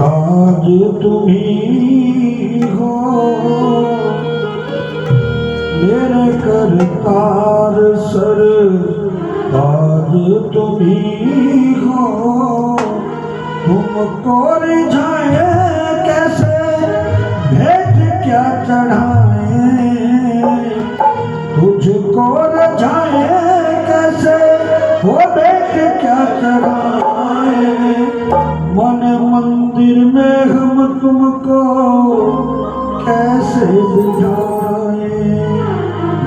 ताज तुम्ही हो, मेरे करतार सर ताज तुम्ही हो। तुमको रिझाए कैसे भेंट क्या चढ़ाए, तुझको रिझाए कैसे वो भेंट क्या चढ़ाए। मन मंदिर में हम तुमको कैसे बिठाए,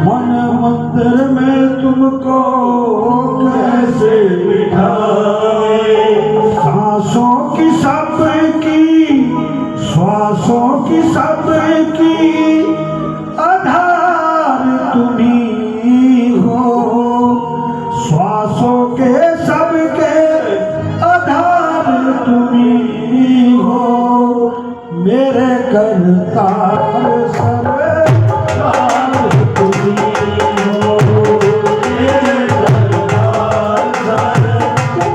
मन मंदिर में तुमको कैसे बिठाए। सांसों की सब की, श्वासों की सब की आधार तुम्ही हो, श्वासों के सब के आधार तुम्ही हो। मेरे करतार सर ताज तुम्ही हो, मेरे करतार सर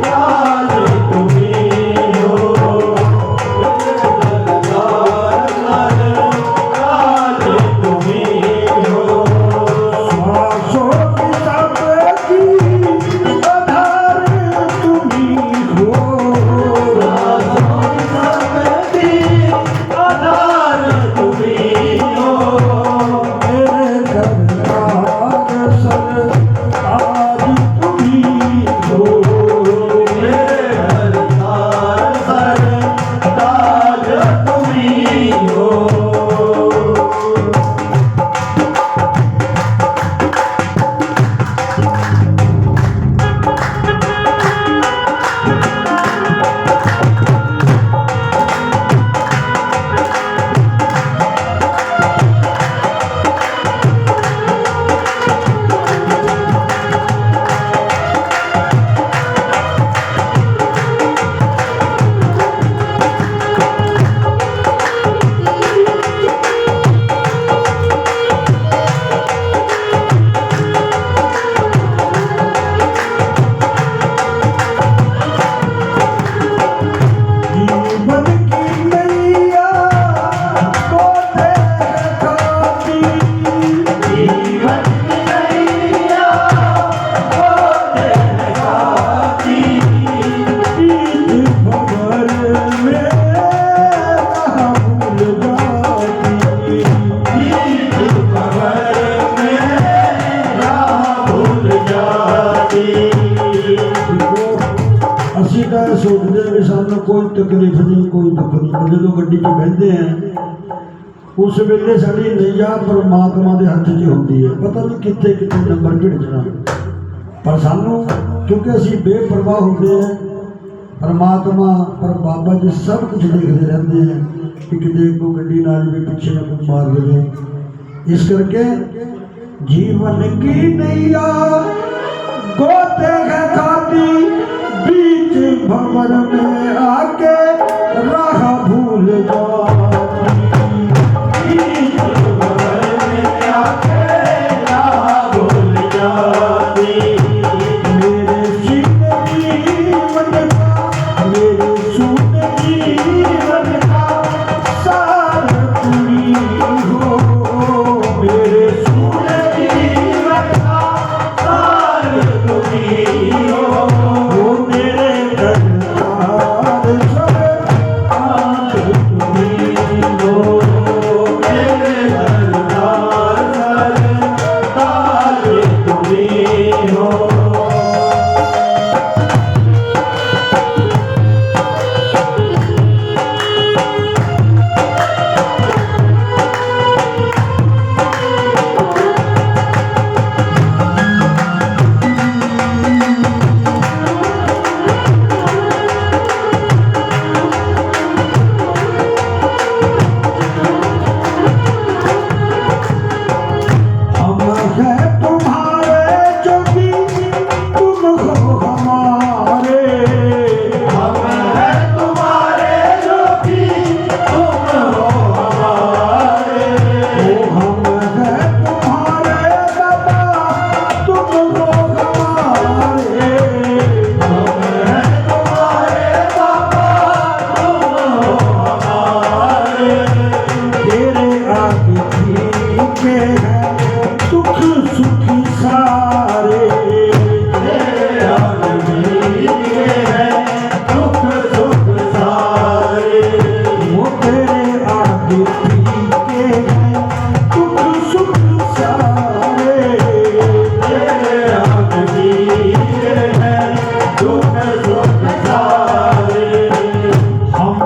ताज तुम्ही हो, मेरे करतार सर ताज तुम्ही हो। श्वासों की सब की आधार तुम्ही हो, आधार तुम्ही हो। मेरे करतार सर ताज तुम्ही हो, मेरे करतार सर ताज तुम्ही हो। जीवन की नैया को देखती, जीवन की नैया को देखती। बीच भंवर में राह भूल जाती, बीच भंवर में राह भूल जाती। ਅਸੀਂ ਤਾਂ ਸੋਚਦੇ ਵੀ ਸਾਨੂੰ ਕੋਈ ਤਕਲੀਫ ਨਹੀਂ, ਕੋਈ ਦੁੱਖ ਨਹੀਂ। ਜਦੋਂ ਗੱਡੀ 'ਚ ਬਹਿੰਦੇ ਆ ਉਸ ਵੇਲੇ ਸਾਡੀ ਨਈਆ ਪਰਮਾਤਮਾ ਦੇ ਹੱਥ 'ਚ ਹੁੰਦੀ ਹੈ, ਪਤਾ ਨਹੀਂ ਕਿੱਥੇ ਕਿੱਥੇ ਨੰਬਰ ਭਿੜਜਣਾ। ਪਰ ਸਾਨੂੰ ਕਿਉਂਕਿ ਅਸੀਂ ਬੇਪਰਵਾਹ ਹੁੰਦੇ ਆ, ਪਰਮਾਤਮਾ ਪਰ ਬਾਬਾ ਜੀ ਸਭ ਕੁਝ ਦੇਖਦੇ ਰਹਿੰਦੇ ਆ ਕਿ ਕਿਤੇ ਕੋਈ ਗੱਡੀ ਨਾਲ ਵੀ ਪਿੱਛੇ ਨਾ ਕੋਈ ਮਾਰ ਦੇਵੇ। ਇਸ ਕਰਕੇ ਜੀਵਨ ਕੀ ਨਈਆ गोते है खाती, बीच भंवर में आके राह भूल जाती, बीच भंवर में आके राह भूल जाती। मेरे सीने जीवन का, मेरे सूने जीवन का सार तुम्ही हो, मेरे सूने जीवन का सार तुम्ही हो। वो मेरे करतार सर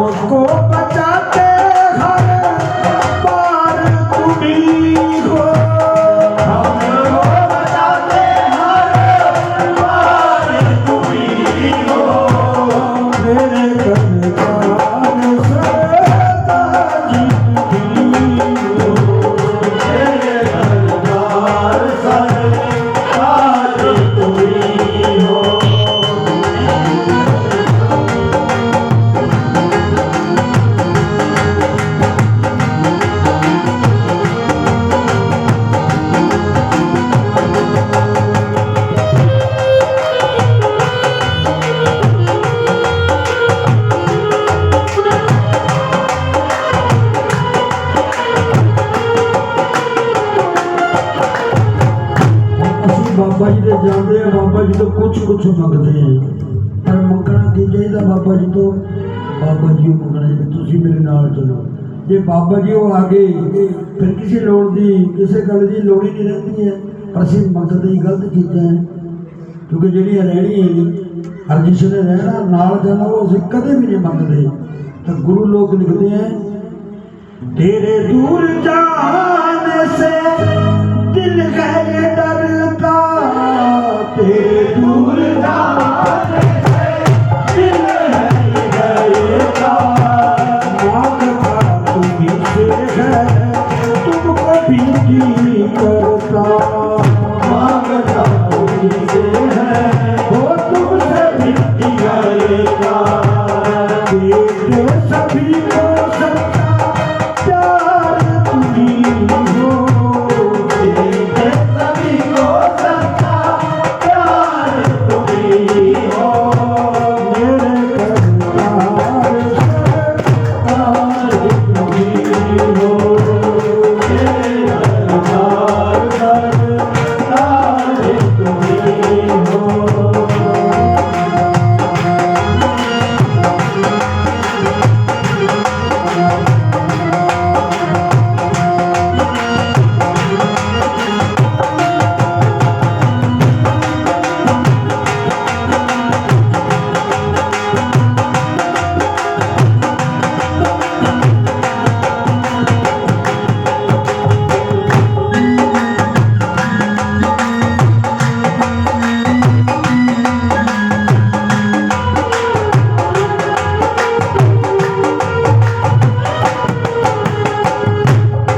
हमको बचाते हर बार तुम ही हो, हमको बचाते हर बार तुम ही हो। मेरे करतार सरताज तुम ही हो, मेरे दरबार सरताज तुम ही हो। ਅਸੀਂ ਬਾਬਾ ਜੀ ਦੇ ਜਾਂਦੇ ਆ, ਬਾਬਾ ਜੀ ਤੋਂ ਕੁਛ ਮੰਗਦੇ ਆ, ਪਰ ਮੰਗਣਾ ਕੀ ਚਾਹੀਦਾ ਬਾਬਾ ਜੀ ਤੋਂ? ਬਾਬਾ ਜੀ ਨੂੰ ਮੰਗਣਾ ਵੀ ਤੁਸੀਂ ਮੇਰੇ ਨਾਲ ਚਲੋ। ਜੇ ਬਾਬਾ ਜੀ ਉਹ ਆ ਗਏ ਫਿਰ ਕਿਸੇ ਲੋੜ ਦੀ ਕਿਸੇ ਗੱਲ ਦੀ ਲੋੜ ਹੀ ਨਹੀਂ ਰਹਿੰਦੀ ਹੈ। ਪਰ ਅਸੀਂ ਮੰਗਦੇ ਹੀ ਗਲਤ ਚੀਜ਼ਾਂ ਹੈ, ਕਿਉਂਕਿ ਜਿਹੜੀਆਂ ਰਹਿਣੀਆਂ ਹਰ ਜਿਸ ਨੇ ਰਹਿਣਾ ਨਾਲ ਜਾਣਾ ਉਹ ਅਸੀਂ ਕਦੇ ਵੀ ਨਹੀਂ ਮੰਗਦੇ। ਤਾਂ ਗੁਰੂ ਲੋਕ ਲਿਖਦੇ ਹੈ तेरे दूर जाने से दिल है ये डरता, तेरे दूर जाने से दिल है ये डरता। मांगता तुम्हीं से है तुमको भी करता, मांगता तुम्हीं से है वो तुमसे भी करता। देते सभी को सच्चा प्यार तुम्हीं हो, देते सभी को सच्चा प्यार तुम ही हो। मेरे करतार सरताज तुम ही हो, मेरे दरबार सरताज तुम ही हो।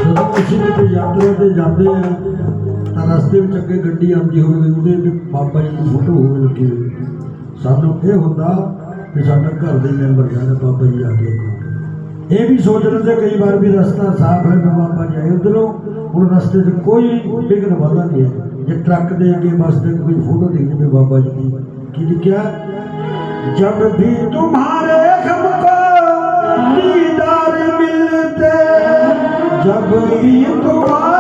ਜਦੋਂ ਅਸੀਂ ਕਿਤੇ ਯਾਤਰਾ ਤੇ ਜਾਂਦੇ ਆ ਤਾਂ ਰਸਤੇ ਵਿੱਚ ਅੱਗੇ ਗੱਡੀ ਆਉਂਦੀ ਹੋਵੇ ਉਹਦੇ ਤੇ ਬਾਬਾ ਜੀ ਦੀ ਫੋਟੋ ਹੋਵੇ ਲੱਗੀ ਹੋਈ, ਸਾਨੂੰ ਇਹ ਹੁੰਦਾ ਕਿ ਸਾਡਾ ਘਰ ਦੇ ਮੈਂਬਰ ਜਾਣ ਬਾਬਾ ਜੀ ਆ ਕੇ ਇਹ ਵੀ ਸੋਚ ਲੈਂਦੇ ਕਈ ਵਾਰ ਵੀ ਰਸਤਾ ਸਾਫ਼ ਹੈ ਤਾਂ ਬਾਬਾ ਜੀ ਆਏ ਉੱਧਰੋਂ। ਹੁਣ ਰਸਤੇ 'ਚ ਕੋਈ ਵਿਘਨ ਵਾਧਾ ਨਹੀਂ ਹੈ। ਜੇ ਟਰੱਕ ਦੇ ਅੱਗੇ ਬੱਸ ਦੇ ਕੋਈ ਫੋਟੋ ਦਿਖ ਜਾਵੇ ਬਾਬਾ ਜੀ ਦੀ, ਕੀ ਲਿਖਿਆ? जब भी तुम्हारे हमको दीदार मिलते, जब भी तुम्हारे